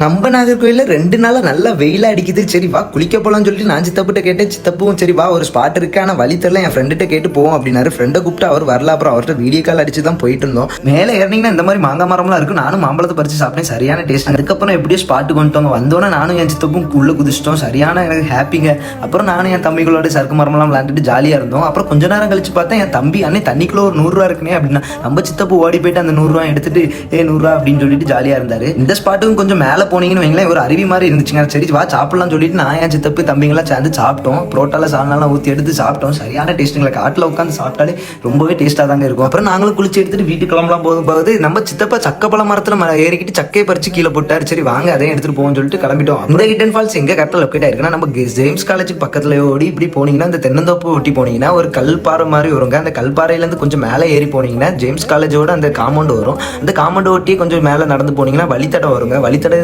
நம்ம நாகர்கோயிலில் 2 நாளாக நல்லா வெயிலாக அடிக்குது. சரி வா குளிக்க போகலான்னு சொல்லிட்டு நான் சித்தப்பிட்ட கேட்டேன். சித்தப்பும் சரி வா ஒரு ஸ்பாட் இருக்கு, ஆனால் வழி தெரியல, என் ஃப்ரெண்டுகிட்ட கேட்டு போவோம் அப்படின்னாரு. ஃப்ரெண்டை கூப்பிட்டு அவர் வரல. அப்புறம் அவர்கிட்ட வீடியோ கால் அடிச்சு தான் போயிட்டு இருந்தோம். மேலே ஏறினீங்கன்னா இந்த மாதிரி மாங்காய் மரம்லாம் இருக்கும். நானும் மாம்பழத்தை பறிச்சு சாப்பிட்டேன், சரியான டேஸ்ட். அதுக்கப்புறம் எப்படியோ ஸ்பாட்டுக்கு வந்துட்டோங்க. வந்தோன்னே நானும் என் சித்தப்பும் உள்ளே குதிச்சிட்டோம். சரியான எனக்கு ஹாப்பிங்க. அப்புறம் நானும் என் தம்பிகளோட சறுக்கு மரம்லாம் விளையாண்டுட்டு ஜாலியாக இருந்தோம். அப்புறம் கொஞ்ச நேரம் கழிச்சு பார்த்தேன் என் தம்பி அண்ணே தண்ணிக்குள்ள ஒரு 100 ரூபா இருக்குனே அப்படின்னா நம்ம சித்தப்பு ஓடி போயிட்டு அந்த 100 ரூபா எடுத்துட்டு 100 ரூபா அப்படின்னு சொல்லிட்டு ஜாலியாக இருந்தாரு. இந்த ஸ்பாட்டுக்கும் கொஞ்சம் மேலே போனீங்கன்னு வைங்களேன், ஒரு அருவி மாதிரி இருந்துச்சுங்க. சரி வா சாப்பிடலாம்னு சொல்லிட்டு நான் என் சித்தப்பு தம்பிங்களாம் சேர்ந்து சாப்பிட்டோம். புரோட்டால சால்னாலாம் ஊற்றி எடுத்து சாப்பிட்டோம். சரியான டேஸ்ட்டுங்களை. காட்டில் உட்காந்து சாப்பிட்டாலே ரொம்பவே டேஸ்ட்டாக தாங்க இருக்கும். அப்புறம் நாங்களும் குளிச்சு எடுத்துட்டு வீட்டுக்கு கிளம்பலாம் போது நம்ம சித்தப்பா சக்கப்பழ மரத்தில் ஏறிக்கிட்டு சக்கையை பறிச்சு கீழே போட்டார். சரி வாங்க அதையும் எடுத்துட்டு போவோம்னு சொல்லிட்டு கிளம்பிட்டோம். அந்த ஹிடன் ஃபால்ஸ் எங்க கரெக்டாக லொக்கேட் ஆயிருக்குன்னா நம்ம ஜேம்ஸ் காலேஜுக்கு பக்கத்துல ஓடி இப்படி போனீங்கன்னா அந்த தென்னந்தோப்பு ஒட்டி போனீங்கன்னா ஒரு கல்பாறை மாதிரி வருங்க. அந்த கல்பாறையிலேருந்து கொஞ்சம் மேலே ஏறி போனீங்கன்னா ஜேம்ஸ் காலேஜோட அந்த காம்பவுண்ட் வரும். அந்த காம்பவுண்ட் ஒட்டி கொஞ்சம் மேலே நடந்து போனீங்கன்னா வழித்தடம் வருங்க. வழித்தடம்